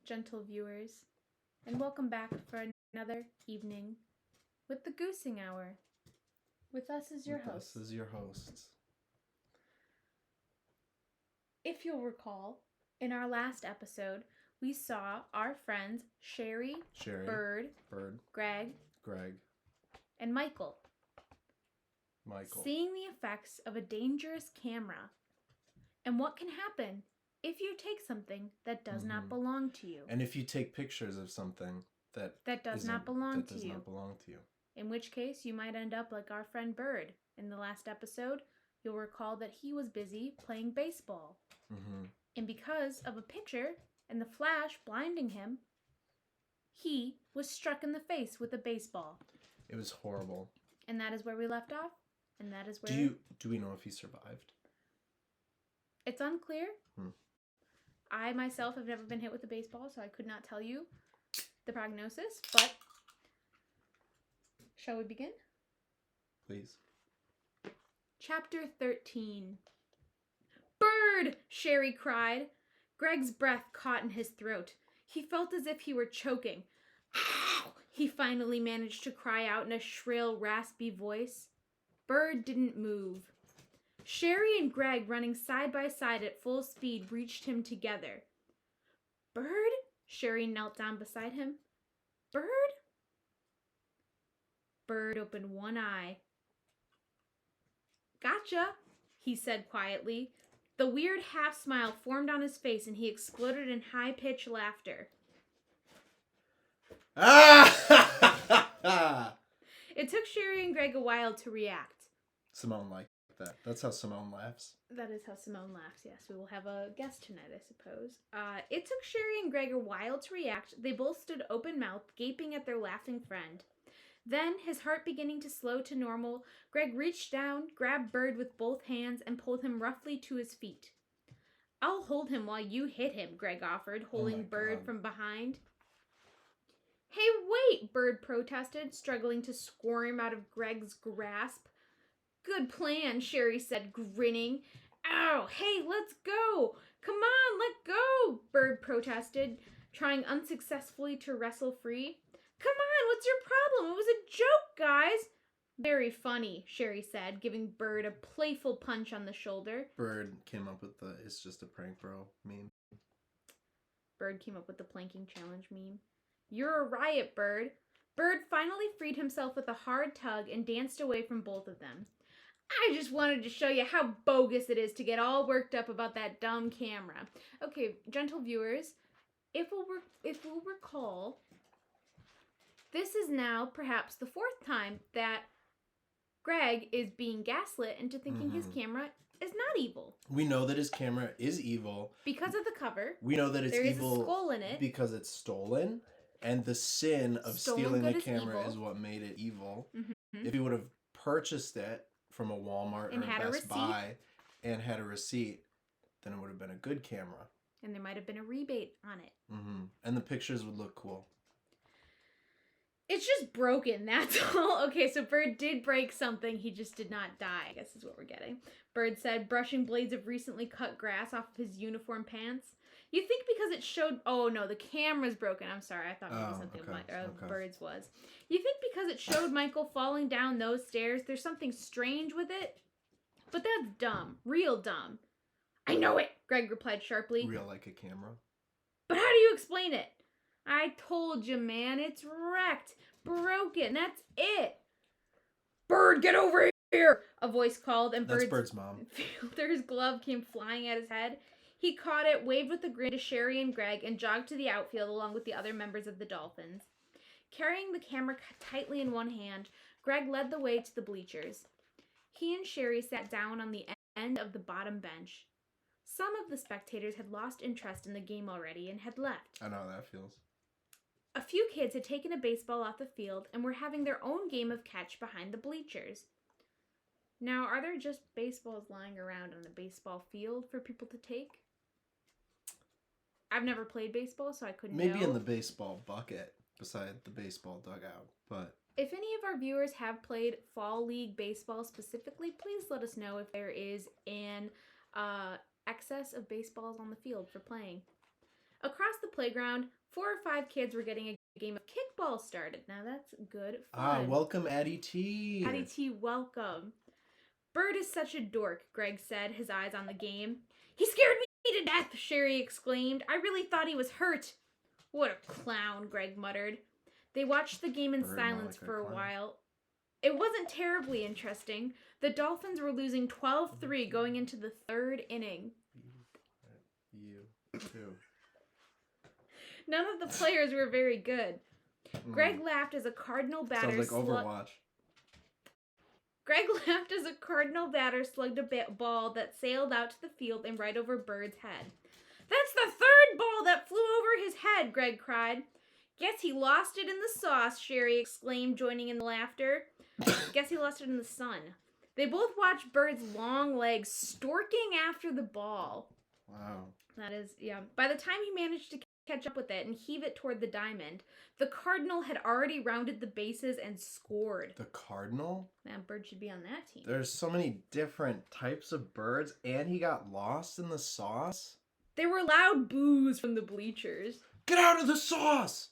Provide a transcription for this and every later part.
gentle viewers, and welcome back for another evening with the Goosing Hour. With us as your host. Us as your hosts. If you'll recall, in our last episode, we saw our friends Sherry, Bird, Greg, and Michael seeing the effects of a dangerous camera and what can happen if you take something that does not belong to you. And if you take pictures of something that does not belong to you. In which case, you might end up like our friend Bird. In the last episode, you'll recall that he was busy playing baseball. And because of a picture and the flash blinding him, he was struck in the face with a baseball. It was horrible. And that is where we left off. And that is where... Do we know if he survived? It's unclear. I myself have never been hit with a baseball, so I could not tell you the prognosis, but shall we begin? Please. Chapter 13. Bird! Sherry cried. Greg's breath caught in his throat. He felt as if he were choking. He finally managed to cry out in a shrill, raspy voice. Bird didn't move. Sherry and Greg, running side by side at full speed, reached him together. Bird? Sherry knelt down beside him. Bird? Bird opened one eye. Gotcha, he said quietly. The weird half-smile formed on his face and he exploded in high-pitched laughter. It took Sherry and Greg a while to react. Simone liked that. That's how Simone laughs. That is how Simone laughs, yes. We will have a guest tonight, I suppose. It took Sherry and Greg a while to react. They both stood open-mouthed, gaping at their laughing friend. Then, his heart beginning to slow to normal, Greg reached down, grabbed Bird with both hands, and pulled him roughly to his feet. I'll hold him while you hit him, Greg offered, holding Bird from behind. Hey, wait, Bird protested, struggling to squirm out of Greg's grasp. Good plan, Sherry said, grinning. Ow, hey, let's go. Come on, let go, Bird protested, trying unsuccessfully to wrestle free. Come on, what's your problem? It was a joke, guys. Very funny, Sherry said, giving Bird a playful punch on the shoulder. Bird came up with the "it's just a prank, bro" meme. Bird came up with the planking challenge meme. You're a riot, Bird. Bird finally freed himself with a hard tug and danced away from both of them. I just wanted to show you how bogus it is to get all worked up about that dumb camera. Okay, gentle viewers, if we'll recall, this is now perhaps the fourth time that Greg is being gaslit into thinking his camera is not evil. We know that his camera is evil. Because of the cover. We know that it's evil. There is a skull in it. Because it's stolen. And the sin of stealing the camera is what made it evil. If he would have purchased it from a Walmart or a Best Buy and had a receipt, then it would have been a good camera. And there might have been a rebate on it. And the pictures would look cool. It's just broken, that's all. Okay, so Bird did break something. He just did not die, I guess is what we're getting. Bird said, brushing blades of recently cut grass off of his uniform pants. You think because it showed... Oh, no, the camera's broken. I'm sorry, I thought maybe something of Bird's was. You think because it showed Michael falling down those stairs, there's something strange with it? But that's dumb. Real dumb. I know it, Greg replied sharply. Real like a camera? But how do you explain it? I told you, man. It's wrecked. Broken. That's it. Bird, get over here! A voice called, and That's Bird's mom. Fielder's glove came flying at his head. He caught it, waved with a grin to Sherry and Greg, and jogged to the outfield along with the other members of the Dolphins. Carrying the camera tightly in one hand, Greg led the way to the bleachers. He and Sherry sat down on the end of the bottom bench. Some of the spectators had lost interest in the game already and had left. I know how that feels. A few kids had taken a baseball off the field and were having their own game of catch behind the bleachers. Now, are there just baseballs lying around on a baseball field for people to take? I've never played baseball, so I couldn't know. Maybe in the baseball bucket beside the baseball dugout, but... If any of our viewers have played Fall League baseball specifically, please let us know if there is an excess of baseballs on the field for playing. Across the playground, 4 or 5 kids were getting a game of kickball started. Now that's good fun. Welcome, Addie T. Addie T, welcome. Bird is such a dork, Greg said, his eyes on the game. He scared me to death, Sherry exclaimed. I really thought he was hurt. What a clown, Greg muttered. They watched the game in silence for a while. It wasn't terribly interesting. The Dolphins were losing 12-3 going into the 3rd inning. You too. None of the players were very good. Greg laughed as a Cardinal batter Sounds like Overwatch. Greg laughed as a Cardinal batter slugged a ball that sailed out to the field and right over Bird's head. That's the 3rd ball that flew over his head, Greg cried. Guess he lost it in the sauce, Sherry exclaimed, joining in the laughter. Guess he lost it in the sun. They both watched Bird's long legs storking after the ball. Wow. That is, yeah. By the time he managed to catch up with it and heave it toward the diamond, the Cardinal had already rounded the bases and scored. The Cardinal? That Bird should be on that team. There's so many different types of birds, and he got lost in the sauce? There were loud boos from the bleachers. Get out of the sauce!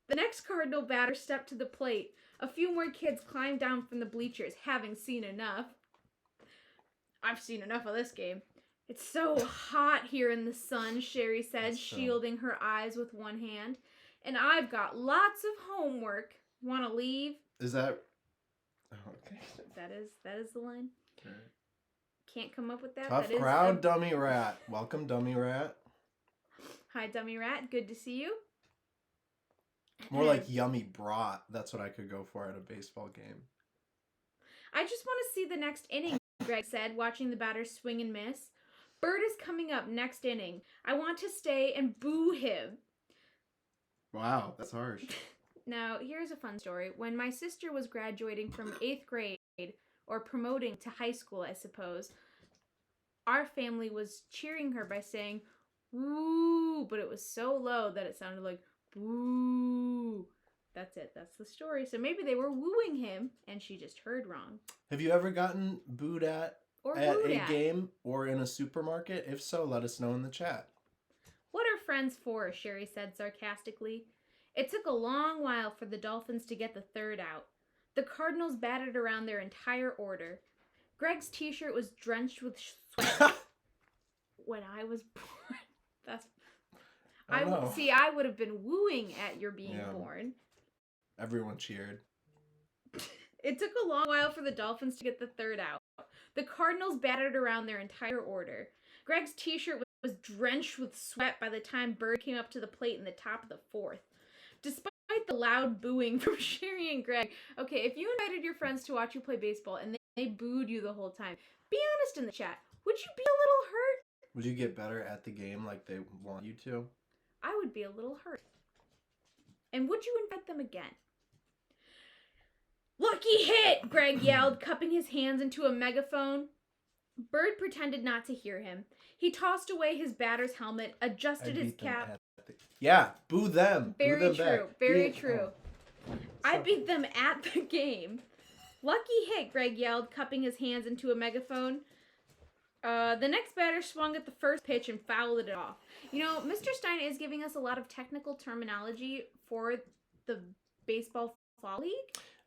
The next Cardinal batter stepped to the plate. A few more kids climbed down from the bleachers, having seen enough. I've seen enough of this game. It's so hot here in the sun, Sherry said, shielding her eyes with one hand. And I've got lots of homework. Want to leave? Is that... Okay. That is the line. Okay. Can't come up with that. Tough crowd, Dummy Rat. Welcome, Dummy Rat. Hi, Dummy Rat. Good to see you. More like yummy brat. That's what I could go for at a baseball game. I just want to see the next inning, Greg said, watching the batter swing and miss. Bird is coming up next inning. I want to stay and boo him. Wow, that's harsh. Now, here's a fun story. When my sister was graduating from 8th grade, or promoting to high school, I suppose, our family was cheering her by saying, woo, but it was so low that it sounded like, boo. That's it. That's the story. So maybe they were wooing him, and she just heard wrong. Have you ever gotten booed at a game or in a supermarket? If so, let us know in the chat. What are friends for? Sherry said sarcastically. It took a long while for the Dolphins to get the 3rd out. The Cardinals batted around their entire order. Greg's t-shirt was drenched with sweat. When I was born. That's... I would have been wooing at your being born. Everyone cheered. It took a long while for the Dolphins to get the 3rd out. The Cardinals batted around their entire order. Greg's t-shirt was drenched with sweat by the time Bird came up to the plate in the top of the 4th. Despite the loud booing from Sherry and Greg, okay, if you invited your friends to watch you play baseball and they booed you the whole time, be honest in the chat. Would you be a little hurt? Would you get better at the game like they want you to? I would be a little hurt. And would you invite them again? Lucky hit, Greg yelled, cupping his hands into a megaphone. Bird pretended not to hear him. He tossed away his batter's helmet, adjusted his cap. Yeah, boo them. Very boo them true. back. Very true. I beat them at the game. Lucky hit, Greg yelled, cupping his hands into a megaphone. The next batter swung at the first pitch and fouled it off. You know, Mr. Stein is giving us a lot of technical terminology for the baseball fall league.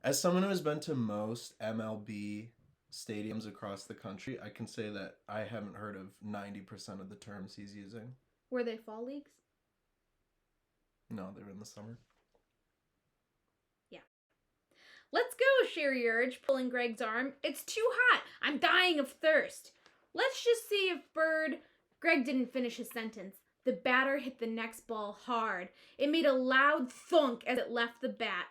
As someone who has been to most MLB stadiums across the country, I can say that I haven't heard of 90% of the terms he's using. Were they fall leagues? No, they were in the summer. Yeah. Let's go, Sherry urged, pulling Greg's arm. It's too hot. I'm dying of thirst. Let's just see if Bird... Greg didn't finish his sentence. The batter hit the next ball hard. It made a loud thunk as it left the bat.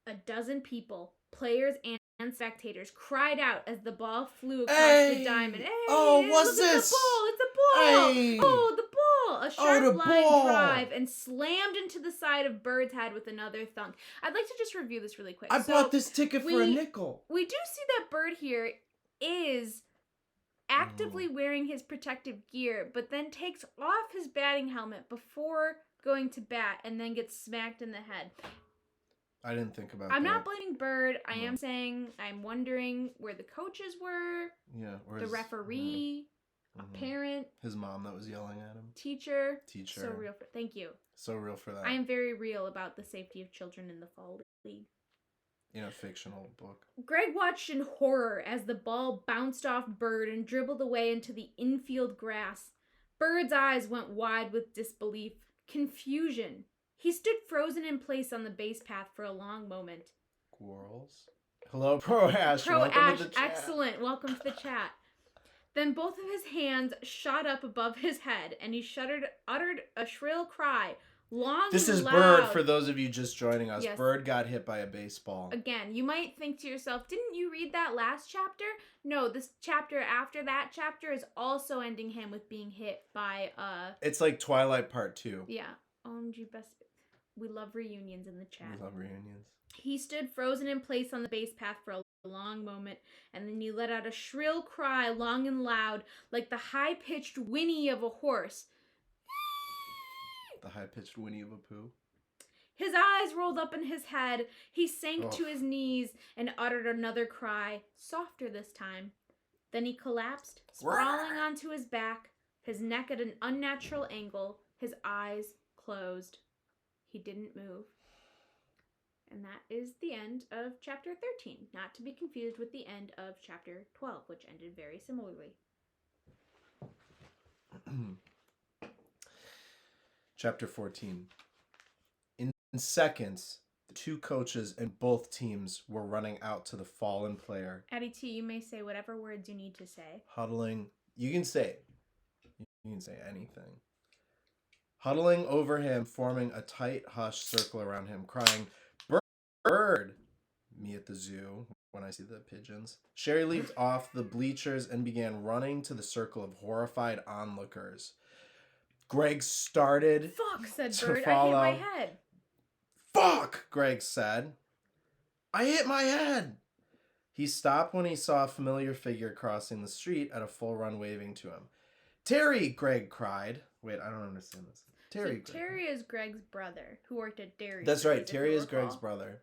A dozen people, players and spectators, cried out as the ball flew across the diamond. Hey, what's this? The ball! It's a ball! Hey. Oh, the ball! A sharp line ball. drive and slammed into the side of Bird's head with another thunk. I'd like to just review this really quick. I bought this ticket for a nickel. We do see that Bird here is actively wearing his protective gear, but then takes off his batting helmet before going to bat and then gets smacked in the head. I didn't think about that. I'm not blaming Bird. I am saying I'm wondering where the coaches were. Yeah. The referee. a parent. His mom that was yelling at him. Teacher. So real. Thank you. So real for that. I am very real about the safety of children in the Fall League. In a fictional book. Greg watched in horror as the ball bounced off Bird and dribbled away into the infield grass. Bird's eyes went wide with disbelief, confusion. He stood frozen in place on the base path for a long moment. Quarrels? Hello, Pro Ash. Welcome to the chat. Excellent. Welcome to the chat. Then both of his hands shot up above his head, and he uttered a shrill cry. This is loud. Bird, for those of you just joining us. Yes. Bird got hit by a baseball. Again, you might think to yourself, didn't you read that last chapter? No, this chapter after that chapter is also ending him with being hit by It's like Twilight Part 2. Yeah. OMG, best. We love reunions in the chat. We love reunions. He stood frozen in place on the base path for a long moment, and then he let out a shrill cry, long and loud, like the high-pitched whinny of a horse. The high-pitched whinny of a poo. His eyes rolled up in his head. He sank to his knees and uttered another cry, softer this time. Then he collapsed, sprawling onto his back, his neck at an unnatural angle, his eyes closed. He didn't move. And that is the end of chapter 13, not to be confused with the end of chapter 12, which ended very similarly. Chapter 14. In seconds, the two coaches and both teams were running out to the fallen player. Addie T, you may say whatever words you need to say. Huddling. You can say anything. Huddling over him, forming a tight, hushed circle around him, crying, "Bird!" Me at the zoo when I see the pigeons. Sherry leaped off the bleachers and began running to the circle of horrified onlookers. Greg started. "Fuck," said Bird. "I hit my head." "Fuck," Greg said. "I hit my head." He stopped when he saw a familiar figure crossing the street at a full run, waving to him. "Terry!" Greg cried. Wait, I don't understand this. Terry. So Terry is Greg's brother who worked at Dairy. That's right. Terry is Greg's brother.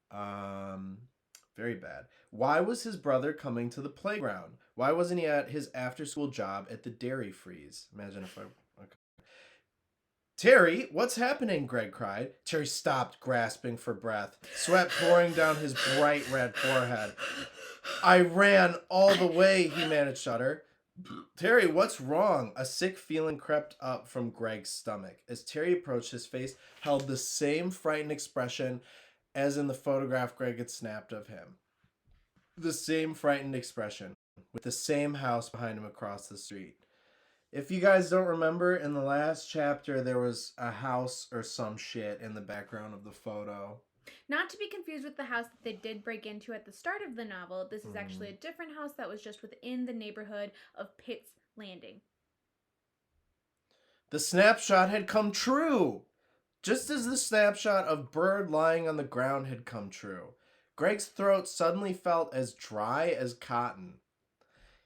Very bad. Why was his brother coming to the playground? Why wasn't he at his after-school job at the Dairy Freeze? Imagine if okay. "Terry, what's happening?" Greg cried. Terry stopped, grasping for breath, sweat pouring down his bright red forehead. "I ran all the way," he managed to shudder. "Terry, what's wrong?" A sick feeling crept up from Greg's stomach. As Terry approached, his face held the same frightened expression as in the photograph Greg had snapped of him. The same frightened expression, with the same house behind him across the street. If you guys don't remember, in the last chapter, there was a house or some shit in the background of the photo. Not to be confused with the house that they did break into at the start of the novel. This is actually a different house that was just within the neighborhood of Pitt's Landing. The snapshot had come true! Just as the snapshot of Bird lying on the ground had come true. Greg's throat suddenly felt as dry as cotton.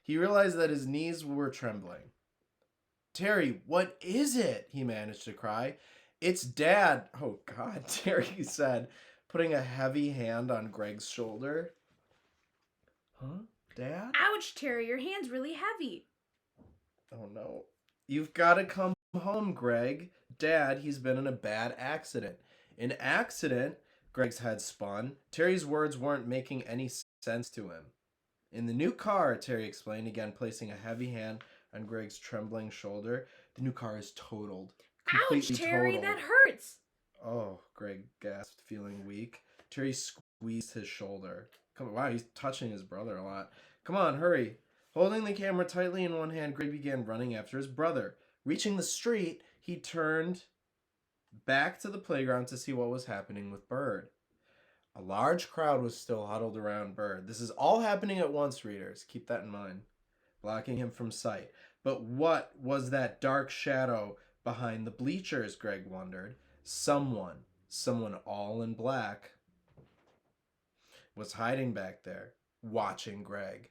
He realized that his knees were trembling. "Terry, what is it?" he managed to cry. "It's Dad." "Oh, God," Terry said, putting a heavy hand on Greg's shoulder. "Huh? Dad?" "Ouch, Terry, your hand's really heavy." "Oh, no. You've got to come home, Greg. Dad, he's been in a bad accident." "An accident?" Greg's head spun. Terry's words weren't making any sense to him. "In the new car," Terry explained, again placing a heavy hand on Greg's trembling shoulder. "The new car is totaled. Completely Ouch, Terry, totaled." that hurts. "Oh," Greg gasped, feeling weak. Terry squeezed his shoulder. Wow, he's touching his brother a lot. "Come on, hurry." Holding the camera tightly in one hand, Greg began running after his brother. Reaching the street, he turned back to the playground to see what was happening with Bird. A large crowd was still huddled around Bird. This is all happening at once, readers. Keep that in mind. Blocking him from sight. But what was that dark shadow behind the bleachers, Greg wondered. Someone all in black, was hiding back there, watching Greg.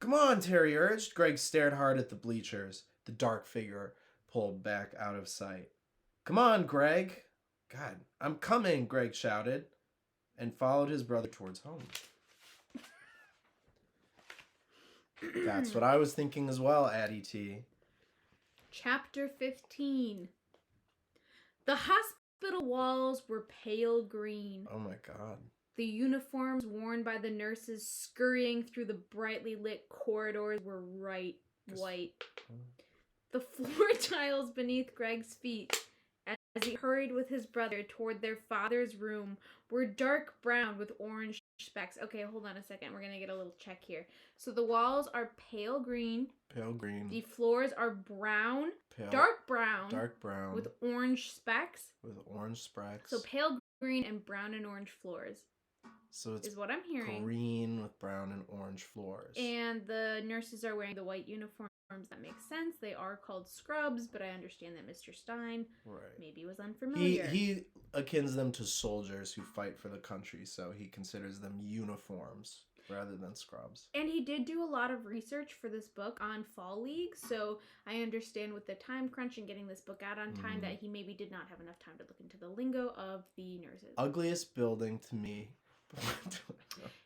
"Come on," Terry urged. Greg stared hard at the bleachers. The dark figure pulled back out of sight. "Come on, Greg." "God, I'm coming," Greg shouted, and followed his brother towards home. That's what I was thinking as well, Addie T. Chapter 15. The hospital walls were pale green. Oh my god. The uniforms worn by the nurses scurrying through the brightly lit corridors were white. The floor tiles beneath Greg's feet, as he hurried with his brother toward their father's room, were dark brown with orange specks. Okay, hold on a second. We're going to get a little check here. So the walls are pale green. Pale green. The floors are brown. Dark brown. Dark brown. With orange specks. So pale green and brown and orange floors. So it's is what I'm hearing. Green with brown and orange floors. And the nurses are wearing the white uniforms. That makes sense. They are called scrubs, but I understand that Mr. Stein maybe was unfamiliar. He akins them to soldiers who fight for the country, so he considers them uniforms rather than scrubs. And he did do a lot of research for this book on Fall League, so I understand with the time crunch and getting this book out on time that he maybe did not have enough time to look into the lingo of the nurses. Ugliest building to me.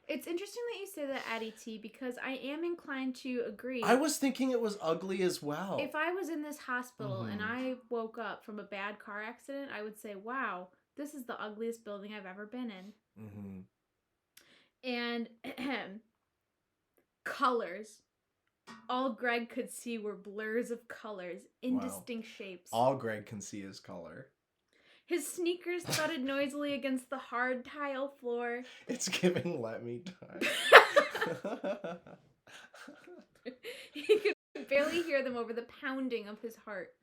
It's interesting that you say that, Addie T, because I am inclined to agree. I was thinking it was ugly as well. If I was in this hospital and I woke up from a bad car accident, I would say, wow, this is the ugliest building I've ever been in. And colors. All Greg could see were blurs of colors, indistinct shapes. All Greg can see is color. His sneakers thudded noisily against the hard tile floor. It's giving let me die. He could barely hear them over the pounding of his heart.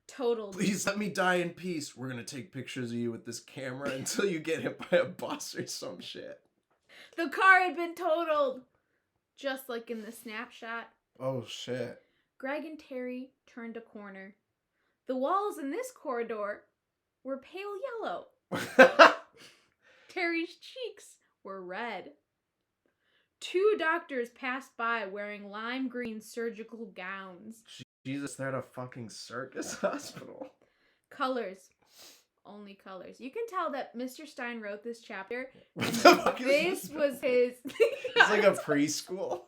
Totaled. Please let me die in peace. We're going to take pictures of you with this camera until you get hit by a bus or some shit. The car had been totaled. Just like in the snapshot. Oh, shit. Greg and Terry turned a corner. The walls in this corridor were pale yellow. Terry's cheeks were red. 2 doctors passed by wearing lime green surgical gowns. Jesus, they're at a fucking circus hospital. Colors. Only colors. You can tell that Mr. Stein wrote this chapter. This was his... It's like a preschool.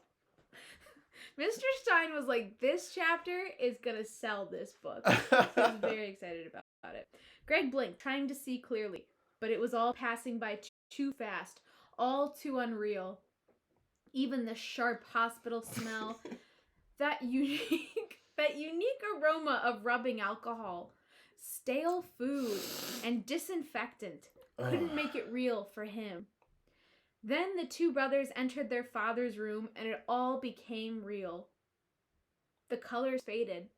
Mr. Stein was like, this chapter is gonna sell this book. He was very excited about it. Greg blinked, trying to see clearly, but it was all passing by too fast, all too unreal. Even the sharp hospital smell, that unique aroma of rubbing alcohol, stale food, and disinfectant couldn't make it real for him. Then the 2 brothers entered their father's room, and it all became real. The colors faded.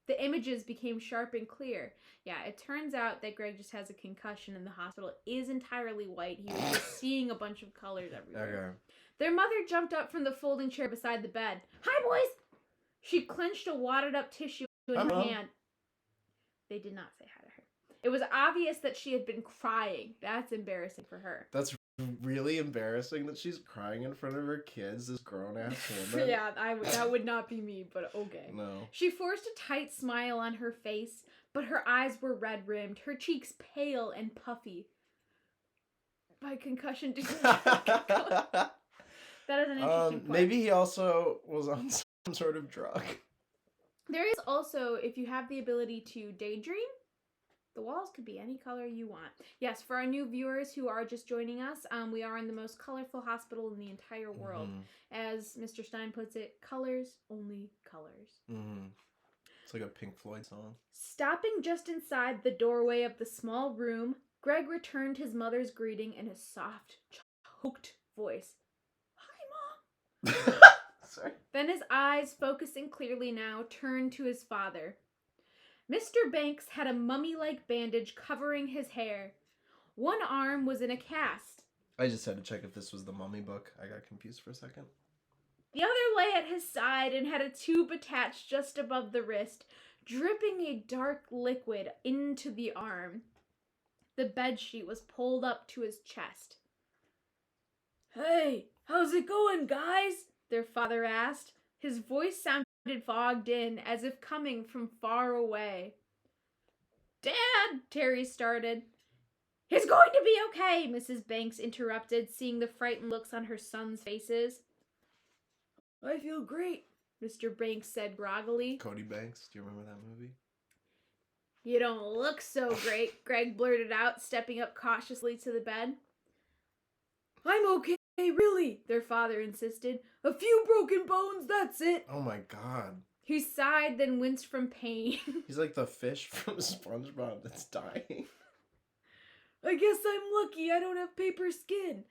The images became sharp and clear. Yeah, it turns out that Greg just has a concussion and the hospital is entirely white. He was just seeing a bunch of colors everywhere. Okay. Their mother jumped up from the folding chair beside the bed. Hi, boys! She clenched a wadded up tissue in her hand. They did not say hi to her. It was obvious that she had been crying. That's embarrassing for her. That's really embarrassing that she's crying in front of her kids, this grown-ass woman. Yeah, that would not be me, but okay. No. She forced a tight smile on her face, but her eyes were red-rimmed, her cheeks pale and puffy. My concussion did not... That is an interesting point. Maybe he also was on some sort of drug. There is also, if you have the ability to daydream, the walls could be any color you want. Yes, for our new viewers who are just joining us, we are in the most colorful hospital in the entire world. As Mr. Stein puts it, colors, only colors. It's like a Pink Floyd song. Stopping just inside the doorway of the small room, Greg returned his mother's greeting in a soft, choked voice. Hi, Mom. Sorry. Then his eyes, focusing clearly now, turned to his father. Mr. Banks had a mummy-like bandage covering his hair. One arm was in a cast. I just had to check if this was the Mummy book. I got confused for a second. The other lay at his side and had a tube attached just above the wrist, dripping a dark liquid into the arm. The bedsheet was pulled up to his chest. Hey, how's it going, guys? Their father asked. His voice sounded fogged in, as if coming from far away. Dad, Terry started. He's going to be okay, Mrs. Banks interrupted, seeing the frightened looks on her sons' faces. I feel great, Mr. Banks said groggily. Cody Banks, do you remember that movie? You don't look so great, Greg blurted out, stepping up cautiously to the bed. I'm okay, really, their father insisted. A few broken bones, that's it. Oh my god. He sighed, then winced from pain. He's like the fish from SpongeBob that's dying. I guess I'm lucky I don't have paper skin.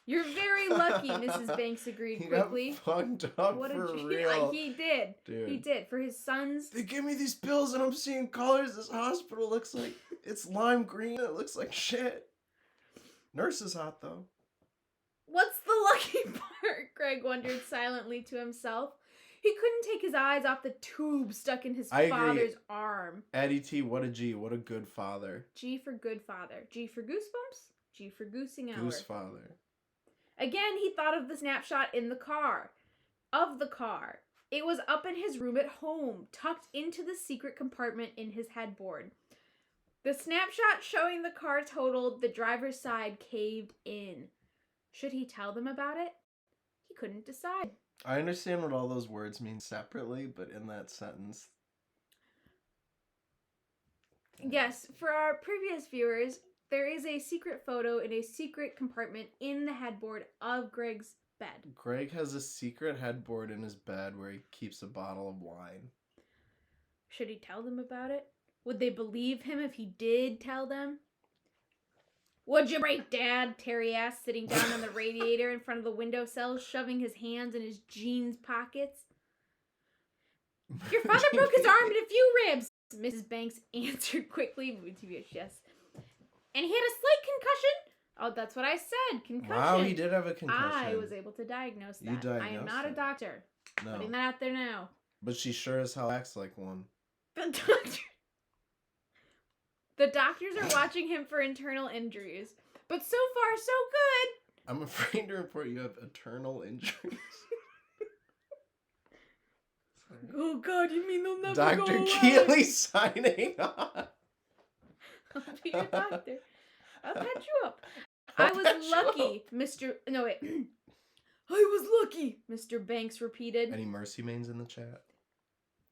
You're very lucky, Mrs. Banks agreed quickly. He got fucked up for real. He did. Dude. He did. For his sons. They give me these pills and I'm seeing colors. This hospital looks like it's lime green. It looks like shit. Nurse is hot though. What's the lucky part? Greg wondered silently to himself. He couldn't take his eyes off the tube stuck in his father's arm. Addie T, what a G. What a good father. G for good father. G for goosebumps. G for goosing hour. Goose father. Again, he thought of the snapshot in the car. Of the car. It was up in his room at home, tucked into the secret compartment in his headboard. The snapshot showing the car totaled, the driver's side caved in. Should he tell them about it? He couldn't decide. I understand what all those words mean separately, but in that sentence... Yes, for our previous viewers, there is a secret photo in a secret compartment in the headboard of Greg's bed. Greg has a secret headboard in his bed where he keeps a bottle of wine. Should he tell them about it? Would they believe him if he did tell them? What'd you break, Dad? Terry asked, sitting down on the radiator in front of the windowsill, shoving his hands in his jeans pockets. Your father broke his arm and a few ribs, Mrs. Banks answered quickly. Yes. And he had a slight concussion. Oh, that's what I said. Concussion. Wow, he did have a concussion. I was able to diagnose that. You diagnosed I am not a doctor. No. Putting that out there now. But she sure as hell acts like one. The doctors are watching him for internal injuries. But so far, so good. I'm afraid to report you have eternal injuries. Oh, God, you mean they'll never Dr. go away? Keeley signing on. I'll be your doctor. I'll patch you up. I was lucky, Mr. No, wait. I was lucky, Mr. Banks repeated. Any mercy mains in the chat?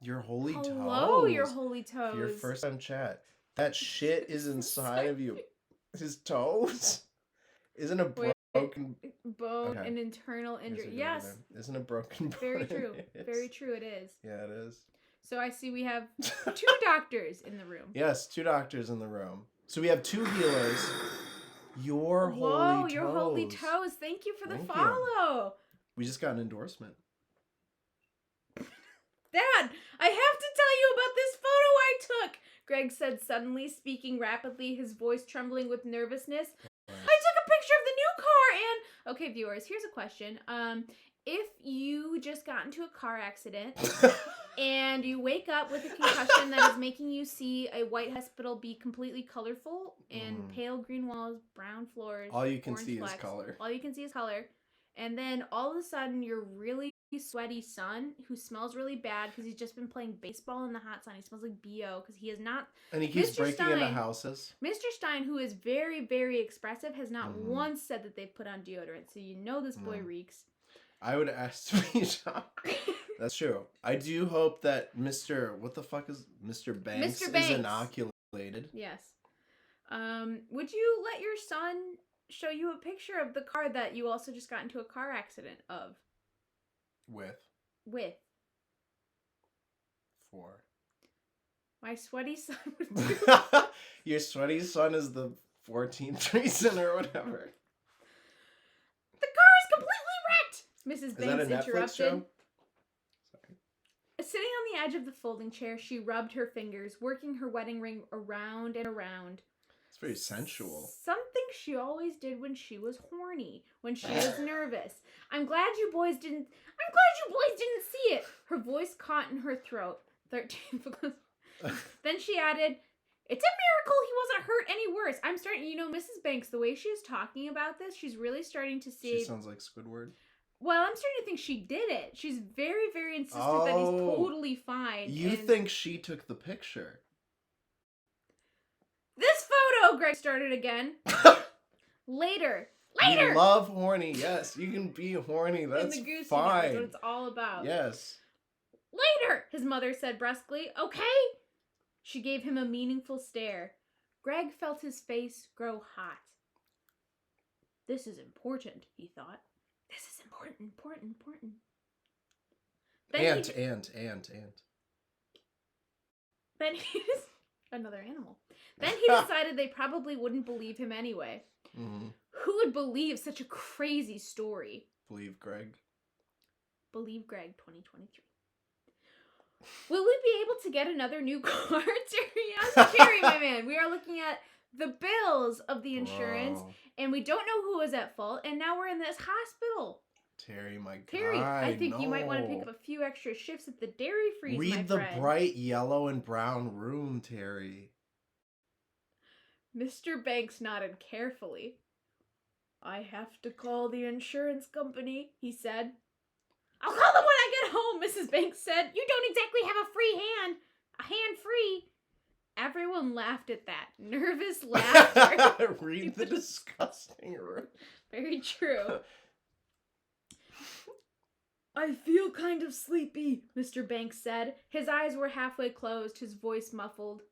Your holy toes. Hello, your holy toes. For your first time chat. That shit is inside of you. His toes? Isn't a broken bone an internal injury? Yes. Isn't a broken bone? Very true. Very true it is. Yeah, it is. So I see we have 2 doctors in the room. Yes, 2 doctors in the room. So we have 2 healers. Your holy toes. Your holy toes. Thank you for the follow. We just got an endorsement. Dad, I have to tell you about this photo I took, Greg said suddenly, speaking rapidly, his voice trembling with nervousness. I took a picture of the new car and... Okay, viewers, here's a question. If you just got into a car accident and you wake up with a concussion that is making you see a white hospital be completely colorful and pale green walls, brown floors, all you can see flecks, is color. All you can see is color. And then all of a sudden your really sweaty son who smells really bad because he's just been playing baseball in the hot sun. He smells like BO because he is not... And he keeps breaking into houses. Mr. Stein, who is very, very expressive, has not once said that they've put on deodorant. So you know this boy reeks. I would ask to be shocked. That's true. I do hope that Mr. What the fuck is Mr. Banks? Mr. Banks is inoculated. Yes. Would you let your son show you a picture of the car that you also just got into a car accident of? With. For. My sweaty son would do. Your sweaty son is the 14th reason or whatever. The car is completely wrecked! Mrs. Banks interrupted. Show? Sorry. Sitting on the edge of the folding chair, she rubbed her fingers, working her wedding ring around and around. It's very sensual. Something she always did when she was horny, when she was nervous. I'm glad you boys didn't see it. Her voice caught in her throat. 13. Then she added, it's a miracle he wasn't hurt any worse. I'm starting, Mrs. Banks, the way she's talking about this, she's really starting to see. She sounds like Squidward. Well, I'm starting to think she did it. She's very, very insistent that he's totally fine. You think she took the picture? This photo, Greg started again. Later, Later! We love horny. Yes, you can be horny. That's in the Goosing, fine. That's what it's all about. Yes. Later, his mother said brusquely. Okay? She gave him a meaningful stare. Greg felt his face grow hot. This is important, he thought. This is important. Then he another animal. Then he decided they probably wouldn't believe him anyway. Mm-hmm. Who would believe such a crazy story? Believe Greg. Believe Greg 2023. Will we be able to get another new car, Terry asked. Terry, my man, we are looking at the bills of the insurance, and we don't know who was at fault, and now we're in this hospital. Terry, my guy. Terry, I think you might want to pick up a few extra shifts at the dairy freeze, my friend. Read the bright yellow and brown room, Terry. Mr. Banks nodded carefully. I have to call the insurance company, he said. I'll call them when I get home, Mrs. Banks said. You don't exactly have a free hand. A hand free. Everyone laughed at that. Nervous laughter. Read the disgusting room. Very true. I feel kind of sleepy, Mr. Banks said. His eyes were halfway closed, his voice muffled.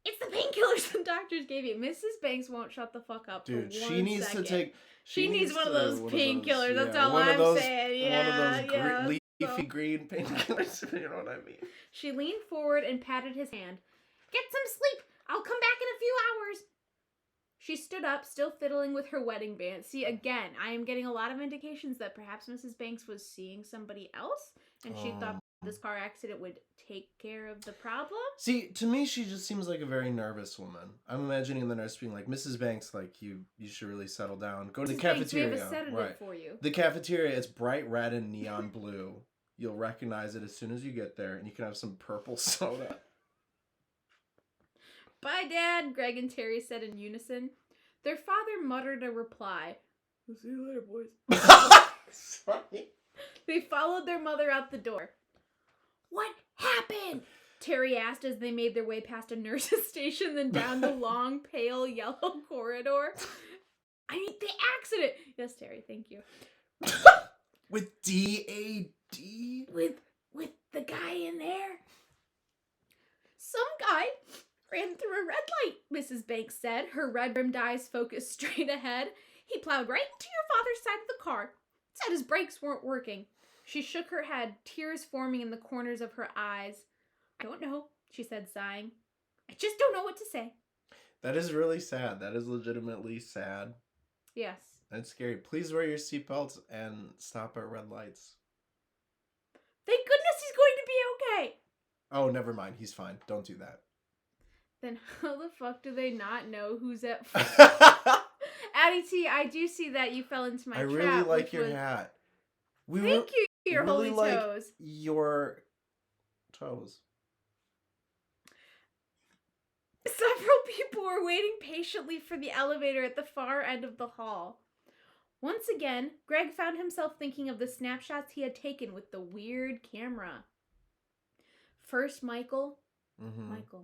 It's the painkillers the doctors gave you. Mrs. Banks won't shut the fuck up. Dude, for she needs second. to take... She needs one of those painkillers. That's all I'm saying. One of those leafy green painkillers. You know what I mean? She leaned forward and patted his hand. Get some sleep. I'll come back in a few hours. She stood up, still fiddling with her wedding band. See, again, I am getting a lot of indications that perhaps Mrs. Banks was seeing somebody else, and she thought this car accident would take care of the problem. See, to me, she just seems like a very nervous woman. I'm imagining the nurse being like, Mrs. Banks, like, you should really settle down. Go to the cafeteria. Banks, we have a sedative for you. The cafeteria is bright red and neon blue. You'll recognize it as soon as you get there, and you can have some purple soda. Bye, Dad, Greg and Terry said in unison. Their father muttered a reply. We'll see you later, boys. Sorry. They followed their mother out the door. What happened? Terry asked as they made their way past a nurse's station, then down the long, pale yellow corridor. I mean, the accident. Yes, Terry, thank you. With D-A-D? With the guy in there? Some guy ran through a red light, Mrs. Banks said, her red-rimmed eyes focused straight ahead. He plowed right into your father's side of the car. Said his brakes weren't working. She shook her head, tears forming in the corners of her eyes. I don't know, she said, sighing. I just don't know what to say. That is really sad. That is legitimately sad. Yes. That's scary. Please wear your seatbelts and stop at red lights. Thank goodness he's going to be okay. Oh, never mind. He's fine. Don't do that. Then how the fuck do they not know who's at fault? Addie T, I do see that you fell into my trap. I really like your hat. Thank you, your really holy toes. Your toes. Several people were waiting patiently for the elevator at the far end of the hall. Once again, Greg found himself thinking of the snapshots he had taken with the weird camera. First Michael. Mm-hmm. Michael.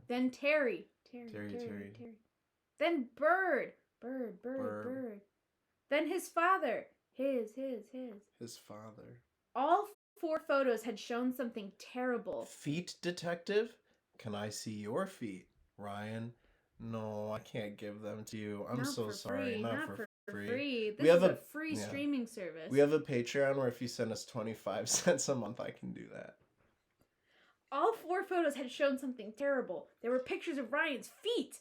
Then Terry. Terry. Then Bird. Then his father. His father. All 4 photos had shown something terrible. Feet detective? Can I see your feet, Ryan? No, I can't give them to you. I'm so sorry. Not for free. This is a free streaming service. We have a Patreon where if you send us 25 cents a month, I can do that. All 4 photos had shown something terrible. There were pictures of Ryan's feet.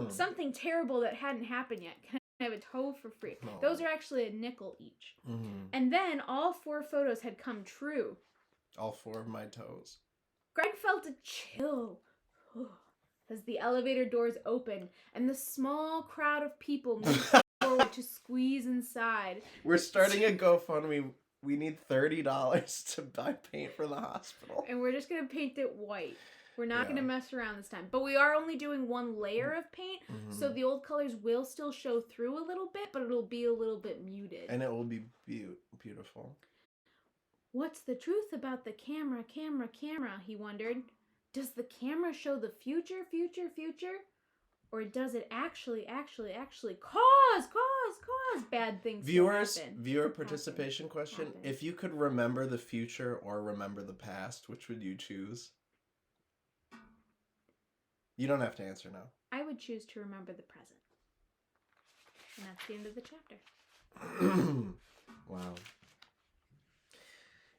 Something terrible that hadn't happened yet. Can I have a toe for free? No. Those are actually a nickel each. And then all 4 photos had come true. All 4 of my toes. Greg felt a chill as the elevator doors opened and the small crowd of people moved forward to squeeze inside. We're starting a GoFundMe. We need $30 to buy paint for the hospital. And we're just going to paint it white. We're not going to mess around this time. But we are only doing 1 layer of paint, so the old colors will still show through a little bit, but it'll be a little bit muted. And it will be beautiful. What's the truth about the camera, he wondered. Does the camera show the future? Or does it actually cause bad things to happen? Viewer participation question. If you could remember the future or remember the past, which would you choose? You don't have to answer now. I would choose to remember the present. And that's the end of the chapter. Wow.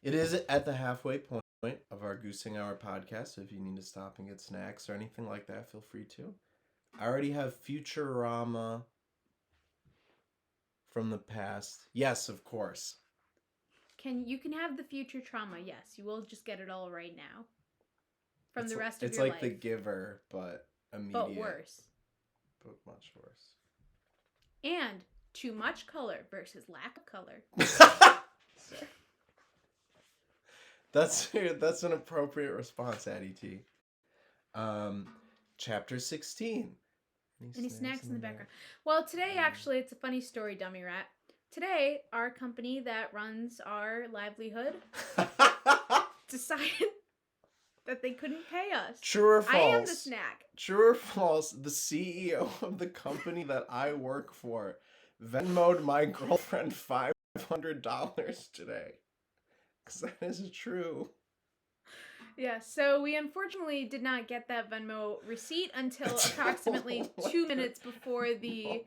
It is at the halfway point of our Goosing Hour podcast, so if you need to stop and get snacks or anything like that, feel free to. I already have Futurama from the past. Yes, of course. You can have the future trauma, yes. You will just get it all right now. From the rest of your life. It's like The Giver, but immediate. But worse. But much worse. And too much color versus lack of color. That's an appropriate response, Addie T. Chapter 16. Any snacks in the background? Well, today actually it's a funny story, Dummy Rat. Today, our company that runs our livelihood decided that they couldn't pay us. True or false? I am the snack. True or false? The CEO of the company that I work for Venmo'd my girlfriend $500 today. Because that is true. Yeah, so we unfortunately did not get that Venmo receipt until approximately 2 minutes before the... No.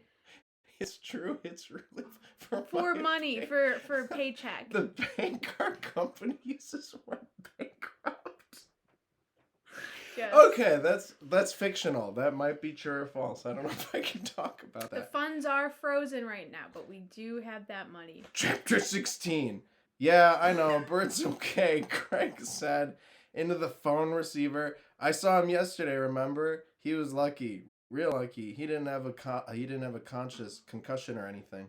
It's true. It's really for money, for paycheck. The bank our company uses word bankrupt. Yes. Okay, that's fictional. That might be true or false. I don't know if I can talk about that. The funds are frozen right now, but we do have that money. Chapter 16. Yeah, I know. Bert's okay, Greg said into the phone receiver. I saw him yesterday, remember? He was lucky. Real lucky. He didn't have a conscious concussion or anything.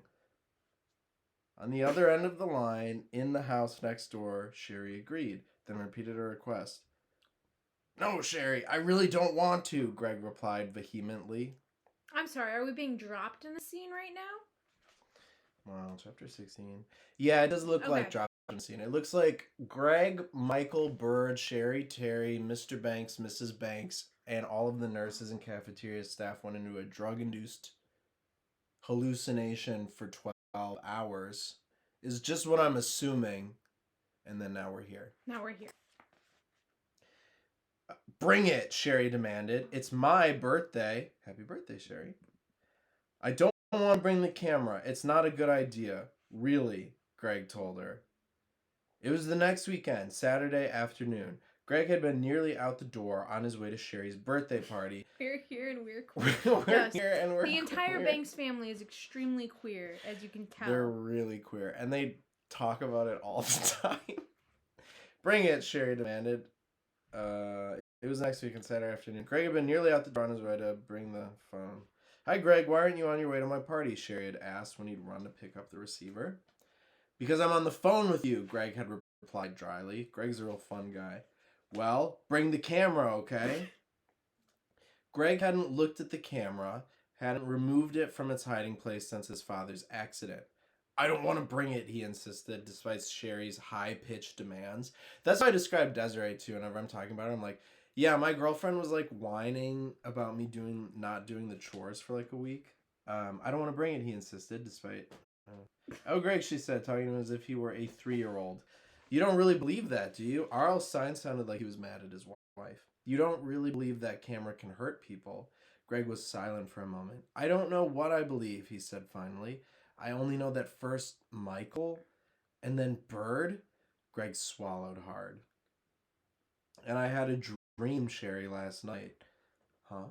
On the other end of the line, in the house next door, Sherry agreed, then repeated her request. No, Sherry, I really don't want to, Greg replied vehemently. I'm sorry, are we being dropped in the scene right now? Wow, chapter 16. Yeah, it does look like dropped in the scene. It looks like Greg, Michael, Bird, Sherry, Terry, Mr. Banks, Mrs. Banks, and all of the nurses and cafeteria staff went into a drug-induced hallucination for 12 hours. Is just what I'm assuming. And then now we're here. Bring it, Sherry demanded. It's my birthday. Happy birthday, Sherry. I don't want to bring the camera. It's not a good idea. Really, Greg told her. It was the next weekend, Saturday afternoon. Greg had been nearly out the door on his way to Sherry's birthday party. We're here and we're queer. We're here and we're The entire queer. Banks family is extremely queer, as you can tell. They're really queer, and they talk about it all the time. Bring it, Sherry demanded. It was next weekend, Saturday afternoon. Greg had been nearly out the door on his way to bring the phone. Hi, Greg. Why aren't you on your way to my party? Sherry had asked when he'd run to pick up the receiver. Because I'm on the phone with you, Greg had replied dryly. Greg's a real fun guy. Well, bring the camera, okay? Greg hadn't looked at the camera, hadn't removed it from its hiding place since his father's accident. I don't want to bring it, he insisted, despite Sherry's high-pitched demands. That's how I describe Desiree, too, whenever I'm talking about her. I'm like, yeah, my girlfriend was, like, whining about me not doing the chores for, like, a week. I don't want to bring it, he insisted, despite... Oh, Greg, she said, talking to him as if he were a 3-year-old. You don't really believe that, do you? R.L.'s sign sounded like he was mad at his wife. You don't really believe that camera can hurt people? Greg was silent for a moment. I don't know what I believe, he said finally. I only know that first Michael, and then Bird. Greg swallowed hard. And I had a dream, Sherry, last night. Huh?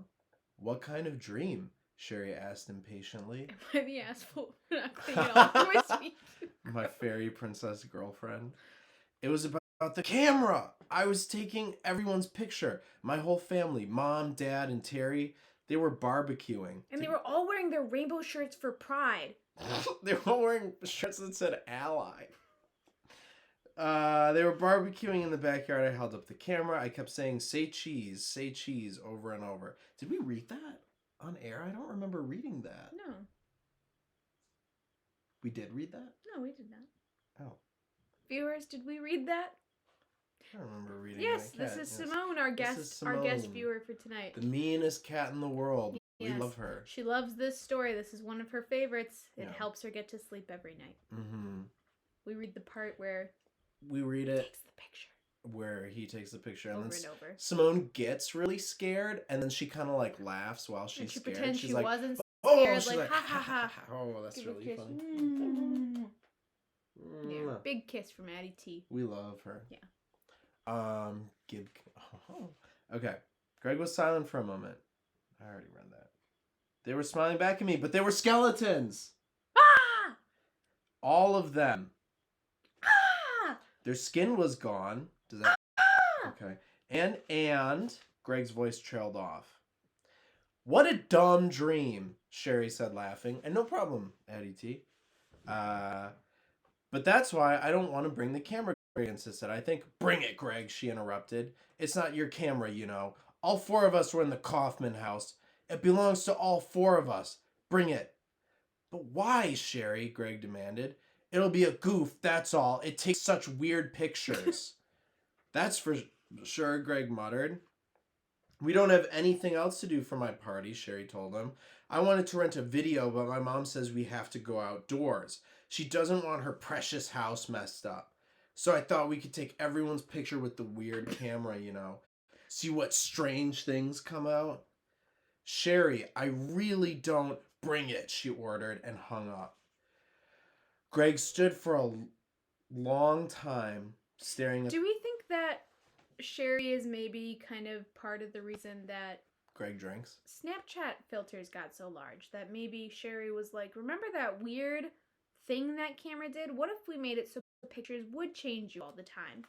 What kind of dream? Sherry asked impatiently. Am I the asshole for not cleaning it off my speech? My fairy princess girlfriend. It was about the camera. I was taking everyone's picture. My whole family, Mom, Dad, and Terry. They were barbecuing. And they were all wearing their rainbow shirts for Pride. They were all wearing shirts that said Ally. They were barbecuing in the backyard. I held up the camera. I kept saying, say cheese, over and over. Did we read that on air? I don't remember reading that. No. We did read that? No, we did not. Oh. Viewers, did we read that? I don't remember reading Yes, that. This is Simone, our guest viewer for tonight. The meanest cat in the world. We love her. She loves this story. This is one of her favorites. It helps her get to sleep every night. Mm-hmm. We read the part where he takes the picture. Where he takes the picture and then over. Simone gets really scared and then she kind of like laughs while she's scared. Pretends she's she like, wasn't scared, she's like ha ha ha. Oh, that's really funny. Yeah, big kiss from Addie T. We love her. Yeah. Okay. Greg was silent for a moment. I already read that. They were smiling back at me, but they were skeletons. Ah! All of them. Ah! Their skin was gone. Does that? Okay. And Greg's voice trailed off. What a dumb dream, Sherry said, laughing. And no problem, Addie T. But that's why I don't want to bring the camera, Greg insisted. I think, bring it, Greg, she interrupted. It's not your camera, you know. All 4 of us were in the Kaufman house. It belongs to all 4 of us. Bring it. But why, Sherry? Greg demanded. It'll be a goof, that's all. It takes such weird pictures. That's for sure, Greg muttered. We don't have anything else to do for my party, Sherry told him. I wanted to rent a video, but my mom says we have to go outdoors. She doesn't want her precious house messed up. So I thought we could take everyone's picture with the weird camera, you know. See what strange things come out. Sherry, I really don't. Bring it, she ordered and hung up. Greg stood for a long time staring at... Do we think that Sherry is maybe kind of part of the reason that Greg drinks? Snapchat filters got so large that maybe Sherry was like, remember that weird thing that camera did? What if we made it so pictures would change you all the time?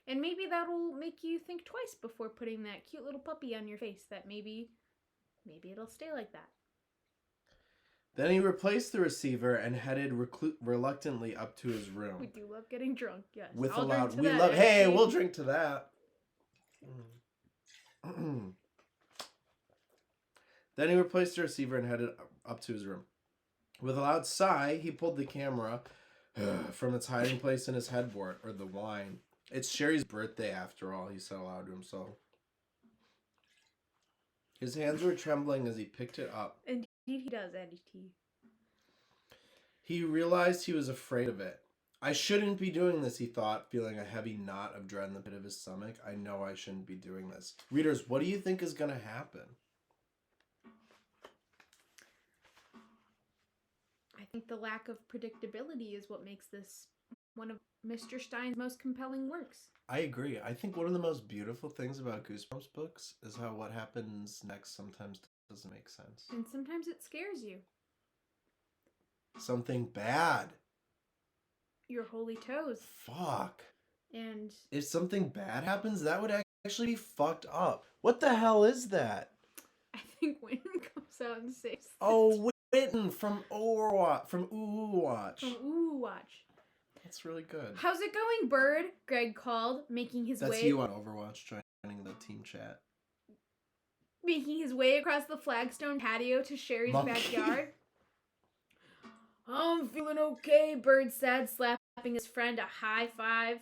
And maybe that'll make you think twice before putting that cute little puppy on your face, that maybe it'll stay like that. Then he replaced the receiver and headed reluctantly up to his room. We do love getting drunk, yes. With a loud, we love, hey, we'll drink to that. Then he replaced the receiver and headed up to his room. With a loud sigh, he pulled the camera from its hiding place in his headboard, or the wine. It's Sherry's birthday after all, he said aloud to himself. His hands were trembling as he picked it up. Indeed he does, Eddie T. He realized he was afraid of it. I shouldn't be doing this, he thought, feeling a heavy knot of dread in the pit of his stomach. I know I shouldn't be doing this. Readers, what do you think is going to happen? I think the lack of predictability is what makes this one of Mr. Stein's most compelling works. I agree. I think one of the most beautiful things about Goosebumps books is how what happens next sometimes doesn't make sense. And sometimes it scares you. Something bad. Your holy toes. Fuck. And if something bad happens, that would actually be fucked up. What the hell is that? I think Wynton comes out and saves Oh, Wynton from Overwatch. From Overwatch. From Overwatch. That's really good. How's it going, Bird? Greg called, making his way... That's you on Overwatch, joining the team chat. Making his way across the flagstone patio to Sherry's backyard. I'm feeling okay, Bird said, slapping his friend a high five.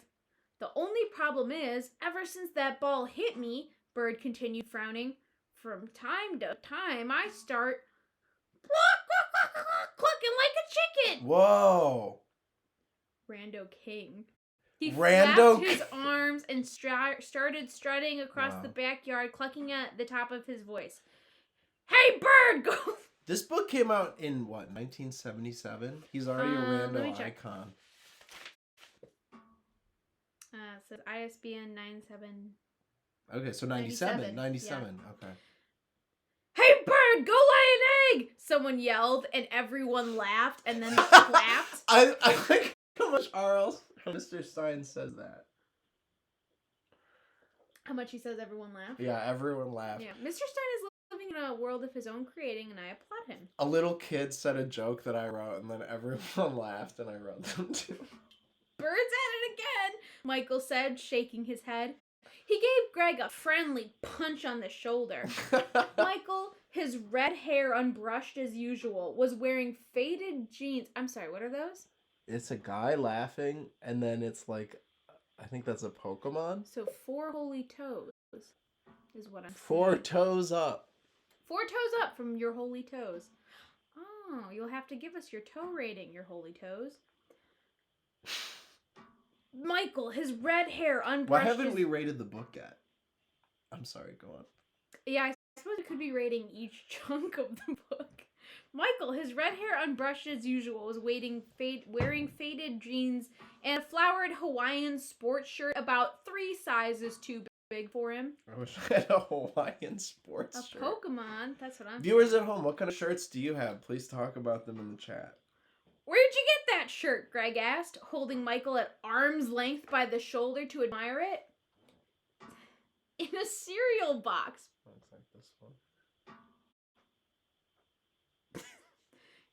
The only problem is, ever since that ball hit me, Bird continued, frowning, from time to time I start clucking like a chicken. Whoa. Rando King. He flapped his arms and started strutting across the backyard, clucking at the top of his voice. Hey, Bird, go! This book came out in, what, 1977? He's already a rando icon. It says ISBN 97... Okay, so 97. 97, yeah. Okay. Hey, Bird, go lay an egg! Someone yelled, and everyone laughed, and then clapped. I like how much Mr. Stein says that. How much he says everyone laughed? Yeah, everyone laughed. Yeah, Mr. Stein is living in a world of his own creating, and I applaud him. A little kid said a joke that I wrote, and then everyone laughed, and I wrote them too. Bird's at it again, Michael said, shaking his head. He gave Greg a friendly punch on the shoulder. Michael, his red hair unbrushed as usual, was wearing faded jeans. I'm sorry, what are those? It's a guy laughing, and then it's like, I think that's a Pokemon. So 4 holy toes is what I'm saying. 4 toes up. 4 toes up from your holy toes. Oh, you'll have to give us your toe rating, your holy toes. Michael, his red hair unbrushed. Why haven't we rated the book yet? I'm sorry, go on. Yeah, I suppose we could be rating each chunk of the book. Michael, his red hair unbrushed as usual, was wearing faded jeans and a flowered Hawaiian sports shirt about 3 sizes too big for him. I wish I had a Hawaiian sports shirt. A Pokemon, that's what I'm Viewers saying. at home, what kind of shirts do you have? Please talk about them in the chat. Where'd you get that shirt? Greg asked, holding Michael at arm's length by the shoulder to admire it. In a cereal box. Looks like this one.